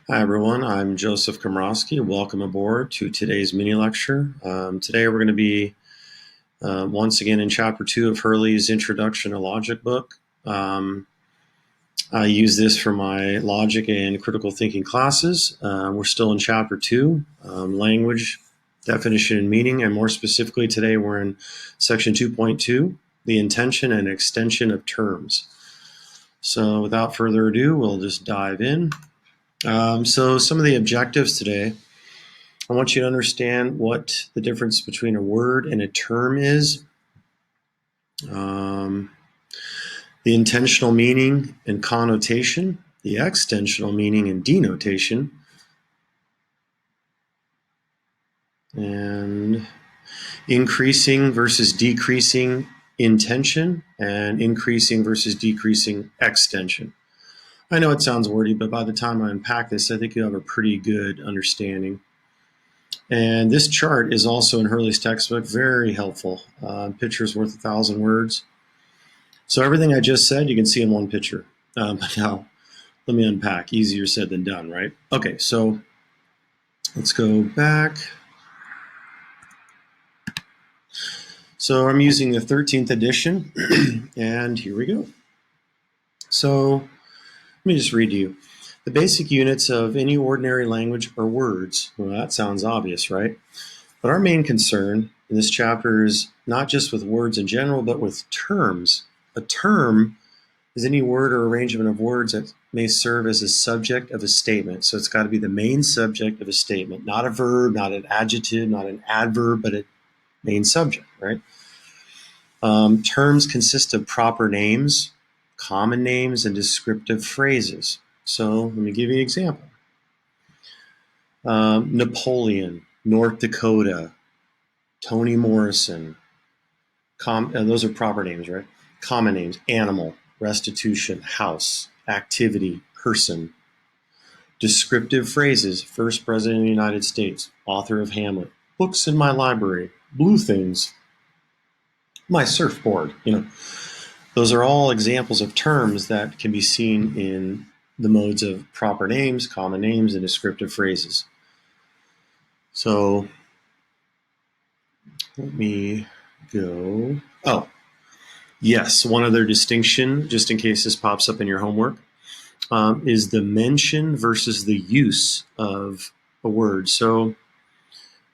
Hi everyone, I'm Joseph Komrosky. Welcome aboard to today's mini lecture. Today we're going to be once again in chapter 2 of Hurley's Introduction to Logic book. I use this for my logic and critical thinking classes. We're still in chapter 2, language, definition and meaning, and more specifically today we're in section 2.2, the intension and extension of terms. So without further ado, we'll just dive in. So some of the objectives today, I want you to understand what the difference between a word and a term is, the intentional meaning and connotation, the extensional meaning and denotation, and increasing versus decreasing intension and increasing versus decreasing extension. I know it sounds wordy, but by the time I unpack this, I think you have a pretty good understanding. And this chart is also in Hurley's textbook, very helpful. Picture's worth 1,000 words. So everything I just said, you can see in one picture. But now, let me unpack. Easier said than done, right? Okay, so let's go back. So I'm using the 13th edition, and here we go. So let me just read to you. The basic units of any ordinary language are words. Well, that sounds obvious, right? But our main concern in this chapter is not just with words in general, but with terms. A term is any word or arrangement of words that may serve as a subject of a statement. So it's got to be the main subject of a statement, not a verb, not an adjective, not an adverb, but a main subject, right? Terms consist of proper names, common names, and descriptive phrases. So let me give you an example. Napoleon, North Dakota, Toni Morrison. Those are proper names, right? Common names: animal, restitution, house, activity, person. Descriptive phrases: first president of the United States, author of Hamlet, books in my library, blue things, my surfboard. Those are all examples of terms that can be seen in the modes of proper names, common names, and descriptive phrases. So let me go. Oh, yes, one other distinction, just in case this pops up in your homework, is the mention versus the use of a word. So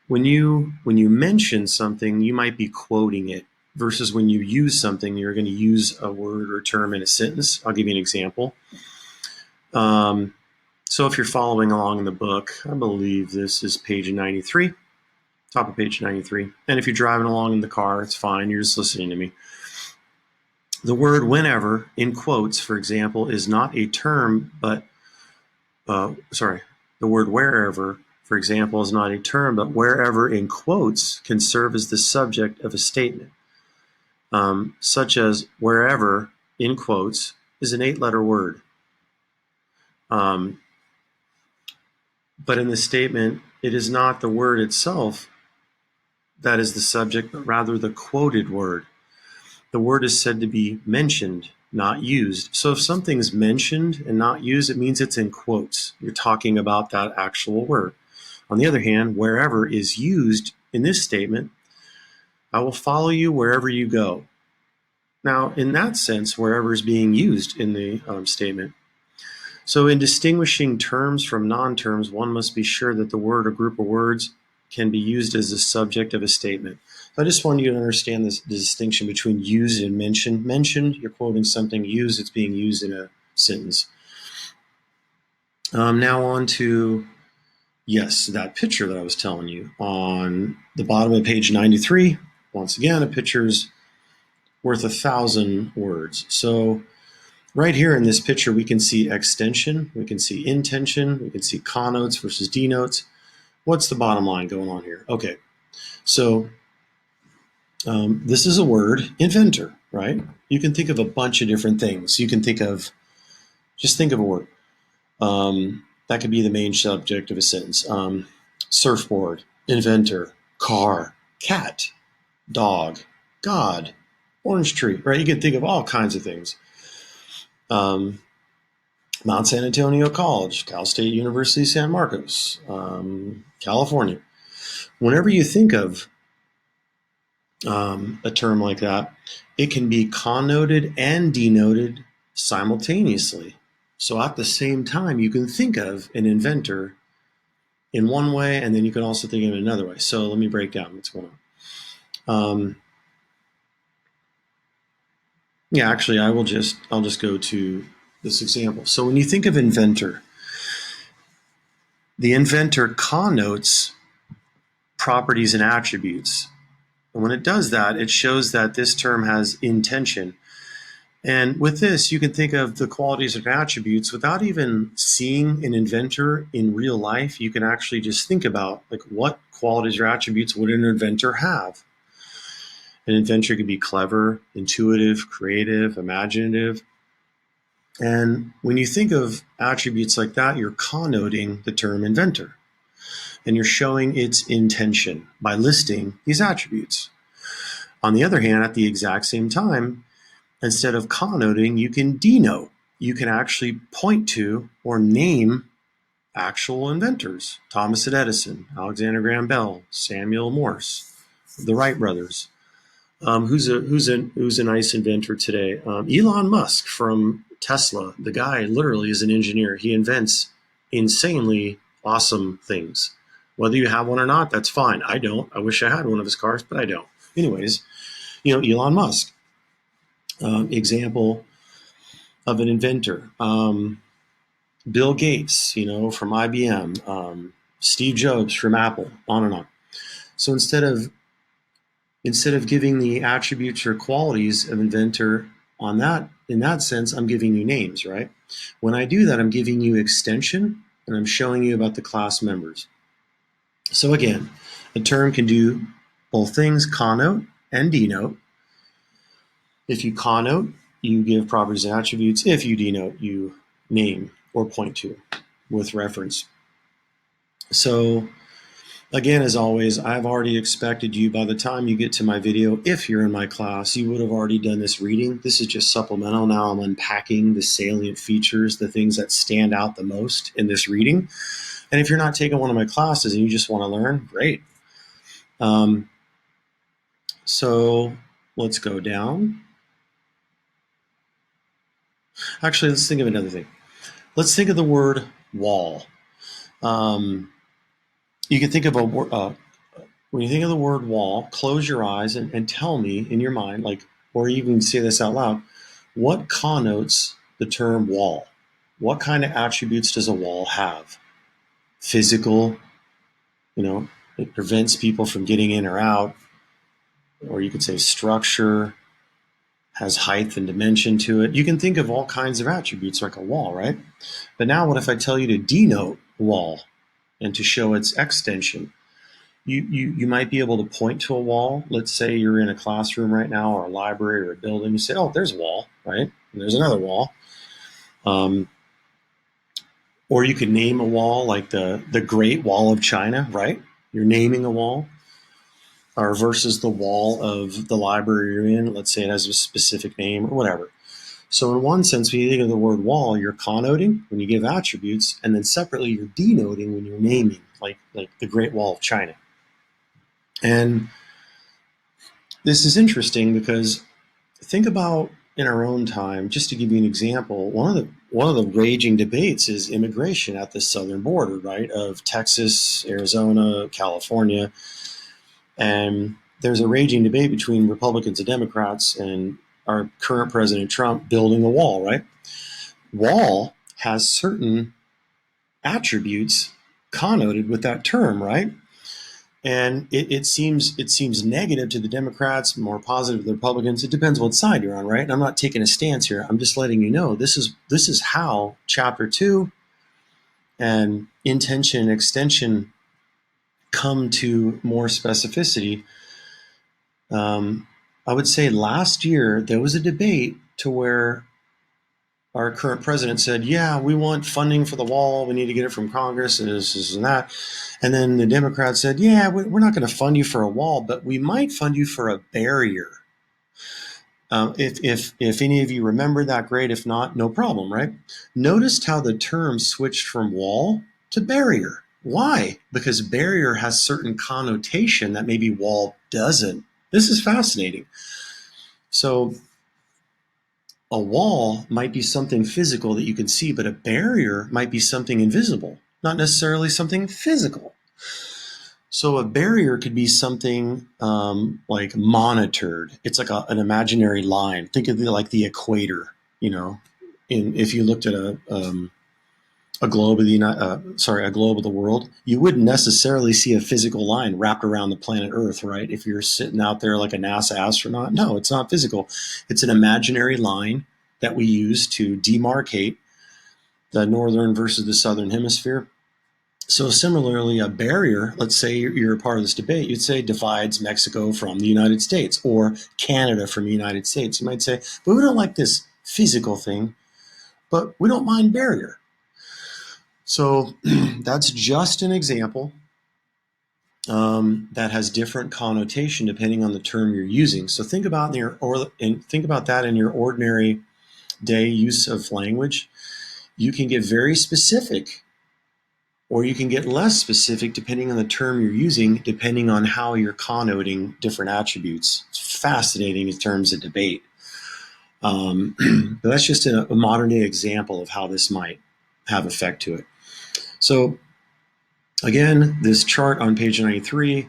when you mention something, you might be quoting it, versus when you use something, you're going to use a word or term in a sentence. I'll give you an example. So if you're following along in the book, I believe this is page 93, top of page 93. And if you're driving along in the car, it's fine. You're just listening to me. The word whenever, in quotes, for example, is not a term, but, the word wherever, for example, is not a term, but wherever, in quotes, can serve as the subject of a statement. Such as wherever, in quotes, is an 8-letter word. But in the statement, it is not the word itself that is the subject, but rather the quoted word. The word is said to be mentioned, not used. So if something's mentioned and not used, it means it's in quotes. You're talking about that actual word. On the other hand, wherever is used in this statement, I will follow you wherever you go. Now, in that sense, wherever is being used in the statement. So in distinguishing terms from non-terms, one must be sure that the word or group of words can be used as a subject of a statement. So I just want you to understand the distinction between used and mentioned. Mentioned, you're quoting something. Used, it's being used in a sentence. Now on to, yes, that picture that I was telling you. On the bottom of page 93, once again, a picture's worth 1,000 words. So right here in this picture, we can see extension, we can see intention, we can see connotes versus denotes. What's the bottom line going on here? Okay, so this is a word, inventor, right? You can think of a bunch of different things. You can just think of a word. That could be the main subject of a sentence. Surfboard, inventor, car, cat, dog, God, orange tree, right? You can think of all kinds of things. Mount San Antonio College, Cal State University, San Marcos, California. Whenever you think of a term like that, it can be connoted and denoted simultaneously. So at the same time, you can think of an inventor in one way, and then you can also think of it another way. So let me break down what's going on. Yeah, actually, I'll just go to this example. So when you think of inventor, the inventor connotes properties and attributes. And when it does that, it shows that this term has intention. And with this, you can think of the qualities and attributes without even seeing an inventor in real life. You can actually just think about, like, what qualities or attributes would an inventor have? An inventor could be clever, intuitive, creative, imaginative. And when you think of attributes like that, you're connoting the term inventor. And you're showing its intention by listing these attributes. On the other hand, at the exact same time, instead of connoting, you can denote. You can actually point to or name actual inventors. Thomas Edison, Alexander Graham Bell, Samuel Morse, the Wright brothers. Who's a nice inventor today? Elon Musk from Tesla. The guy literally is an engineer. He invents insanely awesome things. Whether you have one or not, that's fine. I don't. I wish I had one of his cars, but I don't. Anyways, Elon Musk, example of an inventor. Bill Gates, from IBM. Steve Jobs from Apple. On and on. So instead of giving the attributes or qualities of inventor in that sense, I'm giving you names, right? When I do that, I'm giving you extension and I'm showing you about the class members. So again, a term can do both things, connote and denote. If you connote, you give properties and attributes. If you denote, you name or point to with reference. So again, as always, I've already expected you, by the time you get to my video, if you're in my class, you would have already done this reading. This is just supplemental. Now I'm unpacking the salient features, the things that stand out the most in this reading. And if you're not taking one of my classes and you just want to learn, great. So let's go down. Actually, let's think of another thing. Let's think of the word wall. You can think of a word. When you think of the word wall, close your eyes and tell me in your mind, or even say this out loud, what connotes the term wall? What kind of attributes does a wall have? Physical, it prevents people from getting in or out. Or you could say structure, has height and dimension to it. You can think of all kinds of attributes like a wall, right? But now what if I tell you to denote wall and to show its extension? You might be able to point to a wall. Let's say you're in a classroom right now or a library or a building. You say, oh, there's a wall, right? And there's another wall. Or you could name a wall like the Great Wall of China, right? You're naming a wall. Or versus the wall of the library you're in. Let's say it has a specific name or whatever. So in one sense, when you think of the word wall, you're connoting when you give attributes, and then separately you're denoting when you're naming, like the Great Wall of China. And this is interesting because think about in our own time, just to give you an example, one of the raging debates is immigration at the southern border, right, of Texas, Arizona, California. And there's a raging debate between Republicans and Democrats and our current President Trump building a wall, right? Wall has certain attributes connoted with that term, right? And it seems negative to the Democrats, more positive to the Republicans. It depends what side you're on, right? And I'm not taking a stance here. I'm just letting you know this is how Chapter 2 and intention and extension come to more specificity. I would say last year there was a debate to where our current president said, yeah, we want funding for the wall. We need to get it from Congress and this and that. And then the Democrats said, yeah, we're not going to fund you for a wall, but we might fund you for a barrier. If any of you remember that, great. If not, no problem, right? Noticed how the term switched from wall to barrier. Why? Because barrier has certain connotation that maybe wall doesn't. This is fascinating. So a wall might be something physical that you can see, but a barrier might be something invisible, not necessarily something physical. So a barrier could be something like monitored. It's like an imaginary line. Think of it like the equator. You know, if you looked at a globe of a globe of the world, you wouldn't necessarily see a physical line wrapped around the planet Earth, right? If you're sitting out there like a NASA astronaut, no, it's not physical. It's an imaginary line that we use to demarcate the northern versus the southern hemisphere. So similarly, a barrier, let's say you're a part of this debate, you'd say divides Mexico from the United States or Canada from the United States. You might say, but we don't like this physical thing, but we don't mind barrier. So that's just an example that has different connotation depending on the term you're using. So think about that in your ordinary day use of language. You can get very specific, or you can get less specific depending on the term you're using, depending on how you're connoting different attributes. It's fascinating in terms of debate. But that's just a modern day example of how this might have effect to it. So again, this chart on page 93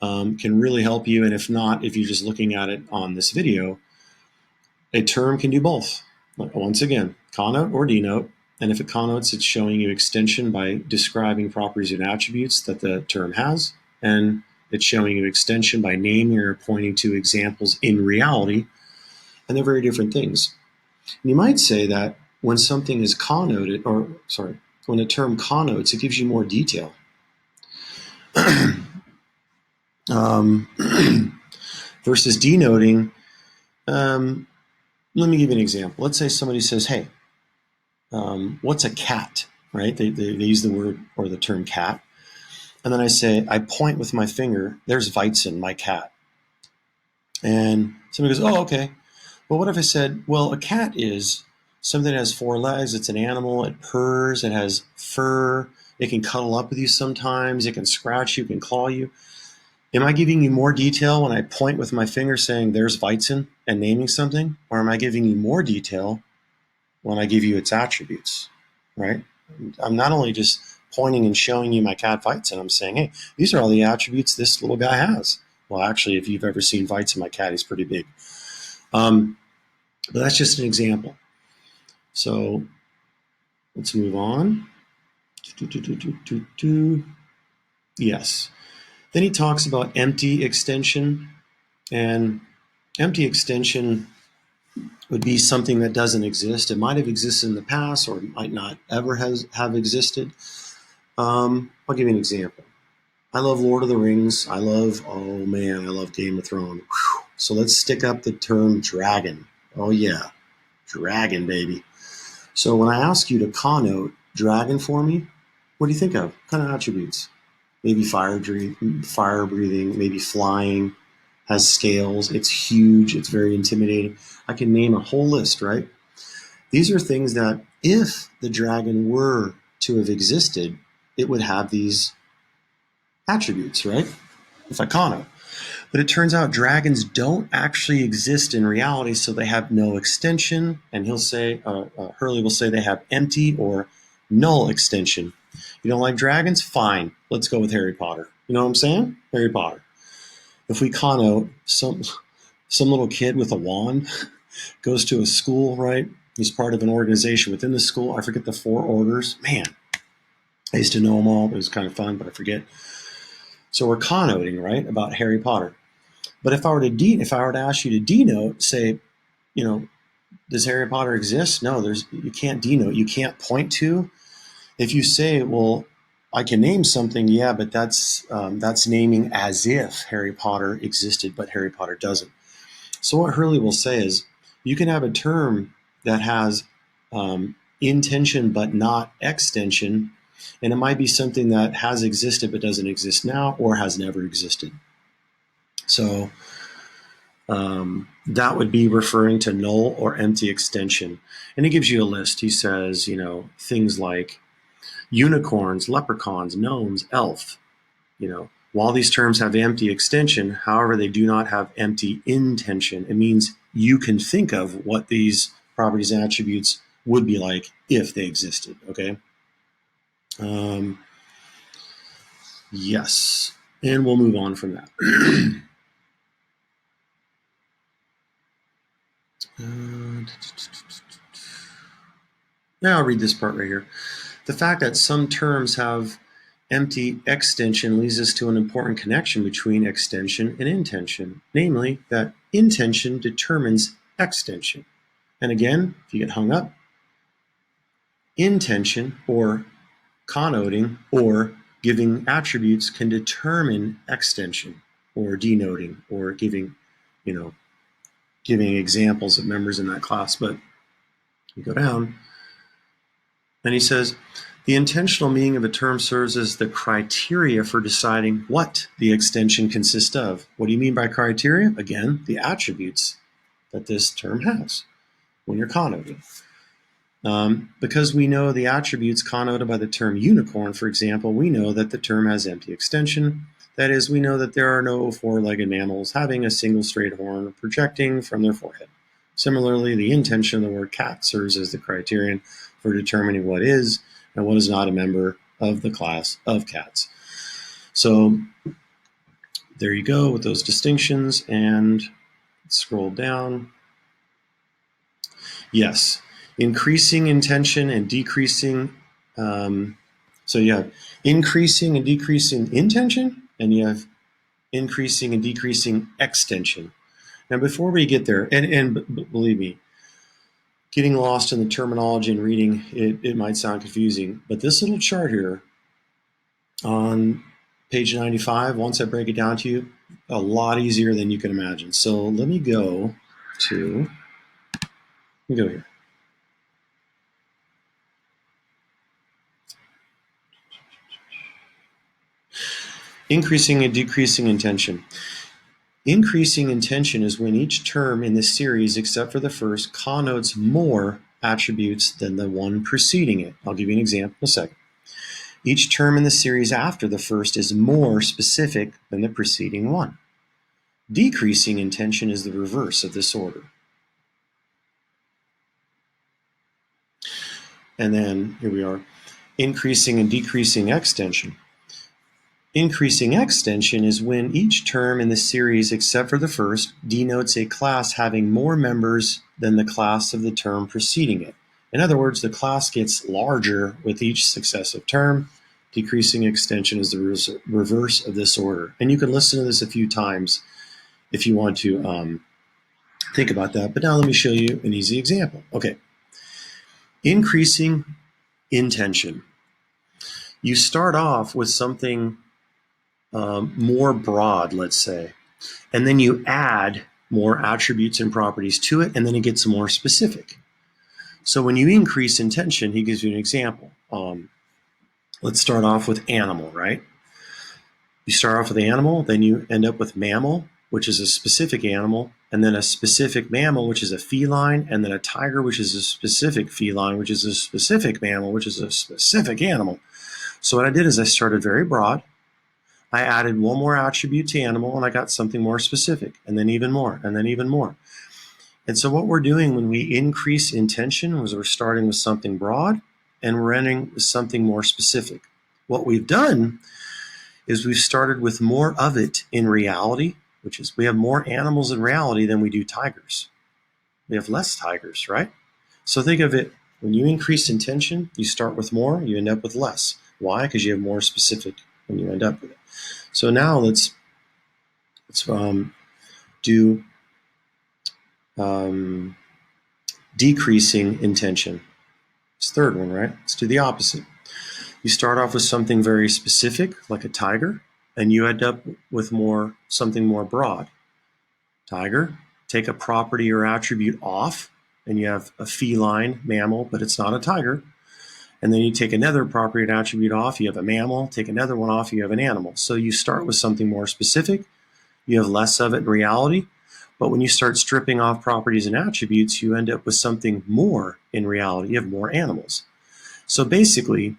can really help you. And if not, if you're just looking at it on this video, a term can do both. Once again, connote or denote. And if it connotes, it's showing you extension by describing properties and attributes that the term has. And it's showing you extension by naming or pointing to examples in reality. And they're very different things. And you might say that when something is connoted, when a term connotes, it gives you more detail. Versus denoting, let me give you an example. Let's say somebody says, hey, what's a cat, right? They use the word or the term cat. And then I point with my finger, there's Weizen, my cat. And somebody goes, oh, okay. Well, what if I said, well, a cat is something that has 4 legs, it's an animal, it purrs, it has fur, it can cuddle up with you sometimes, it can scratch you, it can claw you. Am I giving you more detail when I point with my finger saying there's Weizen and naming something? Or am I giving you more detail when I give you its attributes, right? I'm not only just pointing and showing you my cat Weizen, I'm saying, hey, these are all the attributes this little guy has. Well, actually, if you've ever seen Weizen, my cat, he's pretty big. But that's just an example. So let's move on. Yes. Then he talks about empty extension. And empty extension would be something that doesn't exist. It might have existed in the past, or it might not ever have existed. I'll give you an example. I love Lord of the Rings. I love Game of Thrones. Whew. So let's stick up the term dragon. Oh yeah, dragon, baby. So when I ask you to connote dragon for me, what do you think of? What kind of attributes? Maybe fire breathing, maybe flying, has scales, it's huge, it's very intimidating. I can name a whole list, right? These are things that if the dragon were to have existed, it would have these attributes, right? If I connote. But it turns out dragons don't actually exist in reality, so they have no extension. And Hurley will say they have empty or null extension. You don't like dragons? Fine. Let's go with Harry Potter. You know what I'm saying? Harry Potter. If we connote some little kid with a wand goes to a school, right? He's part of an organization within the school. I forget the 4 orders. Man, I used to know them all. It was kind of fun, but I forget. So we're connoting, right, about Harry Potter. But if I were to ask you to denote, say, does Harry Potter exist? No, you can't denote. You can't point to. If you say, well, I can name something, yeah, but that's naming as if Harry Potter existed, but Harry Potter doesn't. So what Hurley will say is, you can have a term that has intension but not extension, and it might be something that has existed but doesn't exist now, or has never existed. So that would be referring to null or empty extension. And he gives you a list. He says, things like unicorns, leprechauns, gnomes, elf. While these terms have empty extension, however, they do not have empty intension. It means you can think of what these properties and attributes would be like if they existed, okay? Yes, and we'll move on from that. Now I'll read this part right here. The fact that some terms have empty extension leads us to an important connection between extension and intension, namely that intension determines extension. And again, if you get hung up, intention or connoting or giving attributes can determine extension or denoting or giving examples of members in that class. But you go down and he says, the intentional meaning of a term serves as the criteria for deciding what the extension consists of. What do you mean by criteria? Again, the attributes that this term has when you're connoting. Because we know the attributes connoted by the term unicorn, for example, we know that the term has empty extension. That is, we know that there are no four-legged mammals having a single straight horn projecting from their forehead. Similarly, the intension of the word cat serves as the criterion for determining what is and what is not a member of the class of cats. So there you go with those distinctions, and scroll down. Yes, increasing intention and decreasing. So you have increasing and decreasing intention, and you have increasing and decreasing extension. Now, before we get there, and believe me, getting lost in the terminology and reading, it might sound confusing, but this little chart here on page 95, once I break it down to you, a lot easier than you can imagine. So let me go here. Increasing and decreasing intention. Increasing intention is when each term in this series, except for the first, connotes more attributes than the one preceding it. I'll give you an example in a second. Each term in the series after the first is more specific than the preceding one. Decreasing intention is the reverse of this order. And then here we are, increasing and decreasing extension. Increasing extension is when each term in the series, except for the first, denotes a class having more members than the class of the term preceding it. In other words, the class gets larger with each successive term. Decreasing extension is the reverse of this order. And you can listen to this a few times if you want to think about that. But now let me show you an easy example. Okay. Increasing intention. You start off with something more broad, let's say, and then you add more attributes and properties to it, and then it gets more specific. So when you increase intention, he gives you an example. Let's start off with animal, right? You start off with animal, then you end up with mammal, which is a specific animal, and then a specific mammal, which is a feline, and then a tiger, which is a specific feline, which is a specific mammal, which is a specific animal. So what I did is I started very broad. I added one more attribute to animal, and I got something more specific, and then even more, and then even more. And so what we're doing when we increase intention is we're starting with something broad, and we're ending with something more specific. What we've done is we've started with more of it in reality, which is we have more animals in reality than we do tigers. We have less tigers, right? So think of it, when you increase intention, you start with more, you end up with less. Why? Because you have more specific when you end up with it. So now let's do decreasing intention. It's the third one, right? Let's do the opposite. You start off with something very specific, like a tiger, and you end up with something more broad. Tiger, take a property or attribute off, and you have a feline mammal, but it's not a tiger. And then you take another property and attribute off, you have a mammal, take another one off, you have an animal. So you start with something more specific, you have less of it in reality, But when you start stripping off properties and attributes, you end up with something more in reality. You have more animals. So basically,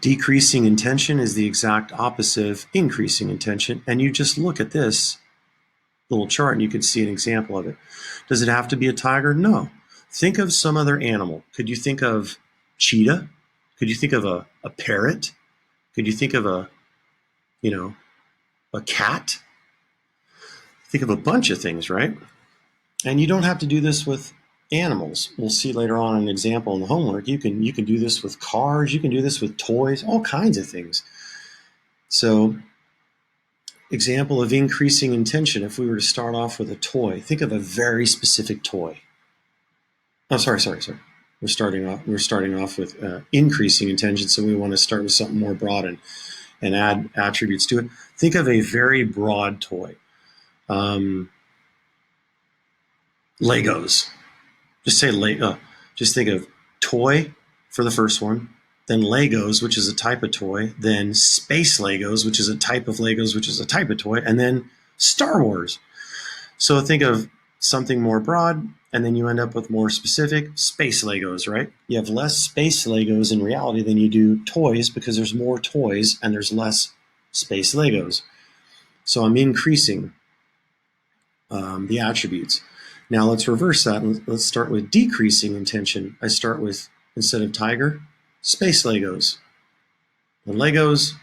decreasing intention is the exact opposite of increasing intention. And you just look at this little chart and you can see an example of it. Does it have to be a tiger? No. Think of some other animal. Could you think of cheetah? Could you think of a parrot? Could you think of a cat? Think of a bunch of things, right? And you don't have to do this with animals. We'll see later on an example in the homework. You can do this with cars. You can do this with toys, all kinds of things. So, example of increasing intention. If we were to start off with a toy, think of a very specific toy. Oh, sorry. We're starting off with increasing intention, so we want to start with something more broad and add attributes to it. Think of a very broad toy. Legos. Just say just think of toy for the first one, then Legos, which is a type of toy, then space Legos, which is a type of Legos, which is a type of toy, and then Star Wars. So think of something more broad, and then you end up with more specific space Legos, right? You have less space Legos in reality than you do toys because there's more toys and there's less space Legos. So I'm increasing the attributes. Now let's reverse that and let's start with decreasing intention. I start with, instead of tiger, space Legos. Then Legos,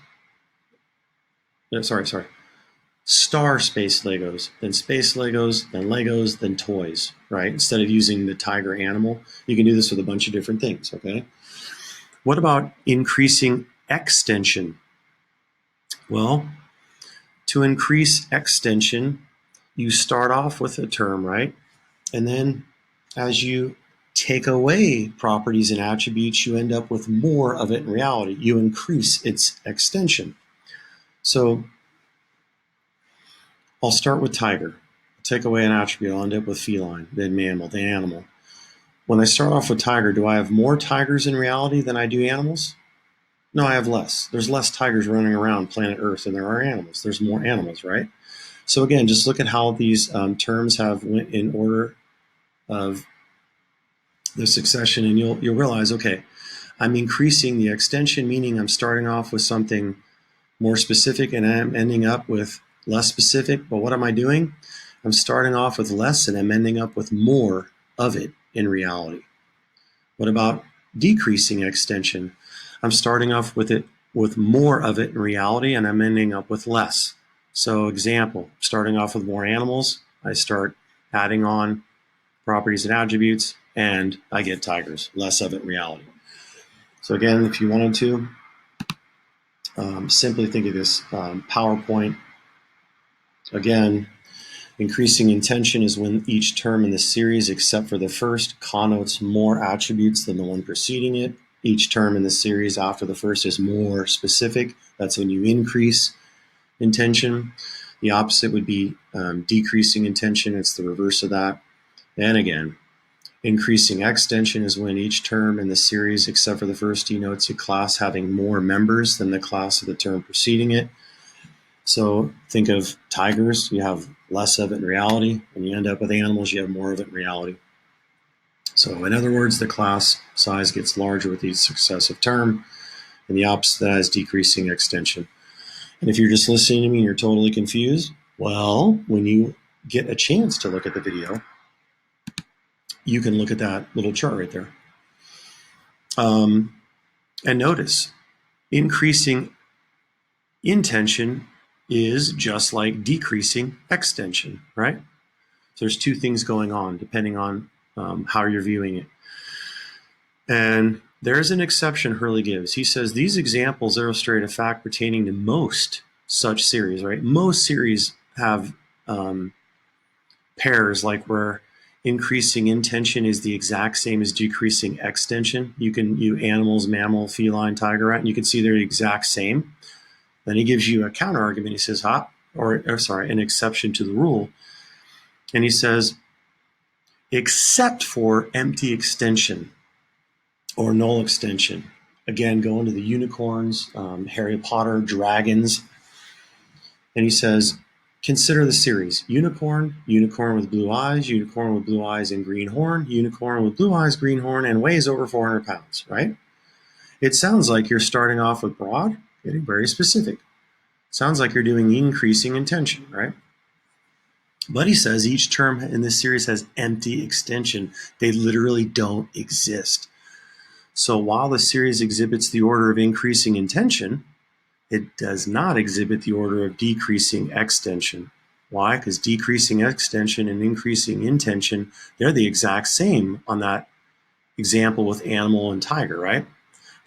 star space Legos, then space Legos, then toys, right? Instead of using the tiger animal, you can do this with a bunch of different things, okay? What about increasing extension? Well, to increase extension, you start off with a term, right? And then as you take away properties and attributes, you end up with more of it in reality. You increase its extension. So I'll start with tiger. Take away an attribute, I'll end up with feline, then mammal, then animal. When I start off with tiger, do I have more tigers in reality than I do animals? No, I have less. There's less tigers running around planet Earth than there are animals. There's more animals, right? So again, just look at how these terms have went in order of the succession, and you'll realize, okay, I'm increasing the extension, meaning I'm starting off with something more specific and I'm ending up with less specific. But what am I doing? I'm starting off with less and I'm ending up with more of it in reality. What about decreasing extension? I'm starting off with more of it in reality and I'm ending up with less. So example, starting off with more animals, I start adding on properties and attributes, and I get tigers, less of it in reality. So again, if you wanted to, simply think of this PowerPoint. Again, increasing intention is when each term in the series, except for the first, connotes more attributes than the one preceding it. Each term in the series after the first is more specific. That's when you increase intention. The opposite would be decreasing intention. It's the reverse of that. And again, increasing extension is when each term in the series, except for the first, denotes a class having more members than the class of the term preceding it. So think of tigers, you have less of it in reality. When you end up with animals, you have more of it in reality. So in other words, the class size gets larger with each successive term, and the opposite of that is decreasing extension. And if you're just listening to me and you're totally confused, well, when you get a chance to look at the video, you can look at that little chart right there. And notice, increasing intention is just like decreasing extension, right? So there's two things going on depending on how you're viewing it. And there's an exception Hurley gives. He says these examples illustrate a fact pertaining to most such series, right? Most series have pairs like where increasing intention is the exact same as decreasing extension. You animals, mammal, feline, tiger, rat, and you can see they're the exact same. Then he gives you a counter argument. He says, an exception to the rule. And he says, except for empty extension or null extension. Again, going to the unicorns, Harry Potter, dragons. And he says, Consider the series: unicorn, unicorn with blue eyes and green horn, unicorn with blue eyes, green horn, and weighs over 400 pounds, right? It sounds like you're starting off with broad, getting very specific. Sounds like you're doing increasing intention, right? But he says each term in this series has empty extension. They literally don't exist. So while the series exhibits the order of increasing intention, it does not exhibit the order of decreasing extension. Why? Because decreasing extension and increasing intention, they're the exact same on that example with animal and tiger, right?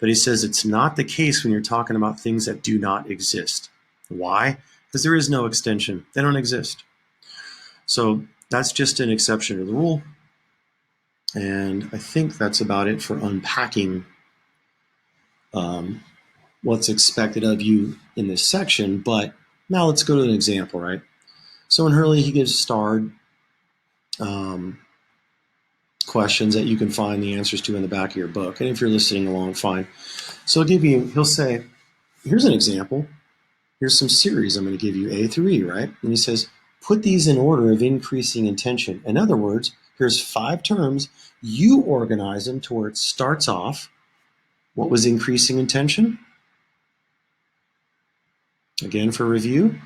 But he says it's not the case when you're talking about things that do not exist. Why? Because there is no extension. They don't exist. So that's just an exception to the rule. And I think that's about it for unpacking what's expected of you in this section. But now let's go to an example, right? So in Hurley, he gives starred questions that you can find the answers to in the back of your book. And if you're listening along, fine. So he'll say, here's an example. Here's some series I'm going to give you, A through E, right? And he says, put these in order of increasing intention. In other words, here's 5 terms. You organize them to where it starts off. What was increasing intention? Again, for review,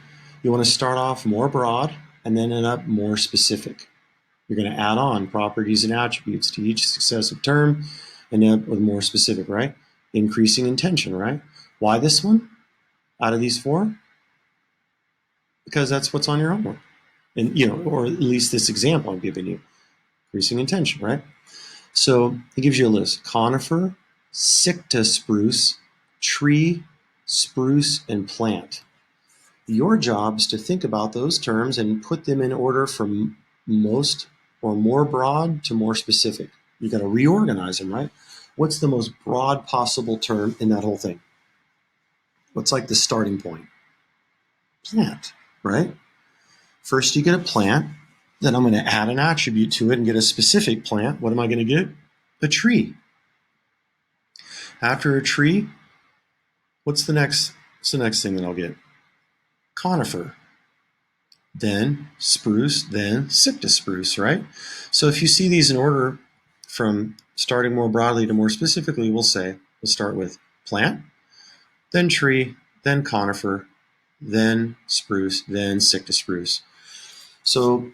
you want to start off more broad and then end up more specific. You're going to add on properties and attributes to each successive term and end up with more specific, right? Increasing intention, right? Why this one out of these 4? Because that's what's on your homework. And, or at least this example I'm giving you. Increasing intention, right? So he gives you a list: conifer, sicta spruce, tree, spruce, and plant. Your job is to think about those terms and put them in order from most or more broad to more specific. You got to reorganize them, right? What's the most broad possible term in that whole thing? What's like the starting point? Plant, right? First you get a plant, then I'm going to add an attribute to it and get a specific plant. What am I going to get? A tree. After a tree, what's the next thing that I'll get? Conifer. Then spruce, then sicta spruce, right? So if you see these in order from starting more broadly to more specifically, we'll start with plant, then tree, then conifer, then spruce, then sicta spruce. So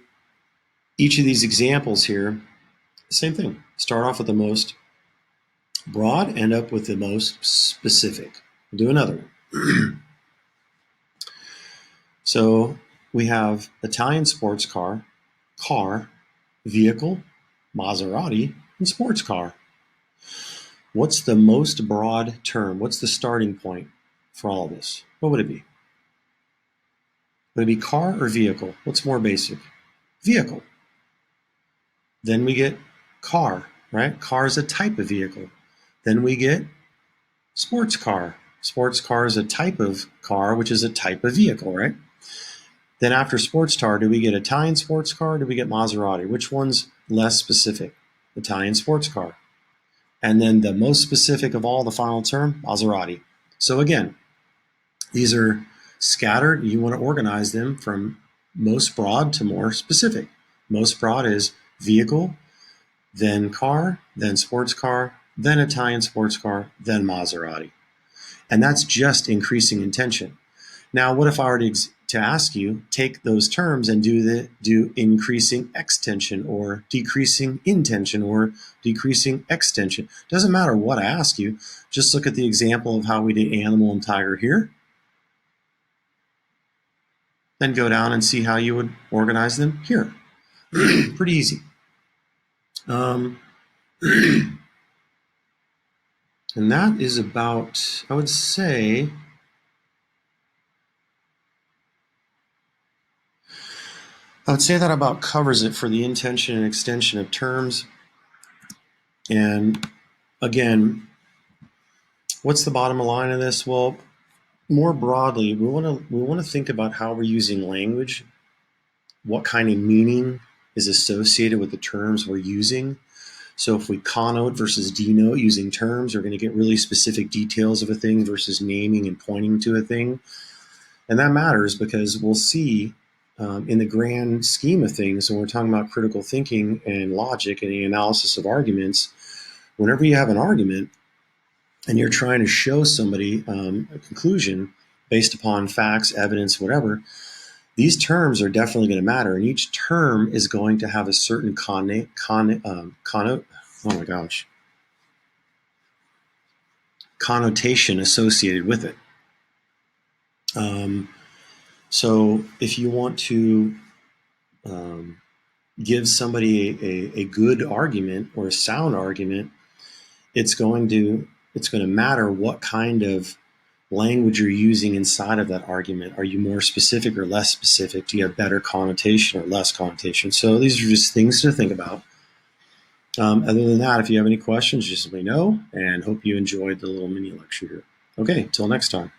each of these examples here, same thing. Start off with the most broad, end up with the most specific. We'll do another one. So we have Italian sports car, vehicle, Maserati, and sports car. What's the most broad term? What's the starting point for all of this? What would it be? Would it be car or vehicle? What's more basic? Vehicle. Then we get car, right? Car is a type of vehicle. Then we get sports car. Sports car is a type of car, which is a type of vehicle, right? Then after sports car, do we get Italian sports car or do we get Maserati? Which one's less specific? Italian sports car. And then the most specific of all, the final term, Maserati. So again, these are scattered. You want to organize them from most broad to more specific. Most broad is vehicle, then car, then sports car, then Italian sports car, then Maserati. And that's just increasing intention. Now, what if I were to ask you, take those terms and do increasing extension or decreasing intention or decreasing extension? Doesn't matter what I ask you. Just look at the example of how we did animal and tiger here. Then go down and see how you would organize them here. Pretty easy. And that is about, I would say, that about covers it for the intention and extension of terms. And again, what's the bottom line of this? Well, more broadly, we want to think about how we're using language, what kind of meaning is associated with the terms we're using. So if we connote versus denote using terms, we're going to get really specific details of a thing versus naming and pointing to a thing. And that matters because we'll see in the grand scheme of things, when we're talking about critical thinking and logic and the analysis of arguments, whenever you have an argument and you're trying to show somebody a conclusion based upon facts, evidence, whatever, these terms are definitely going to matter, and each term is going to have a certain connotation associated with it. So if you want to give somebody a good argument or a sound argument, it's going to matter what kind of language you're using inside of that argument. Are you more specific or less specific? Do you have better connotation or less connotation? So these are just things to think about. Other than that, if you have any questions, just let me know, and hope you enjoyed the little mini lecture here. Okay, till next time.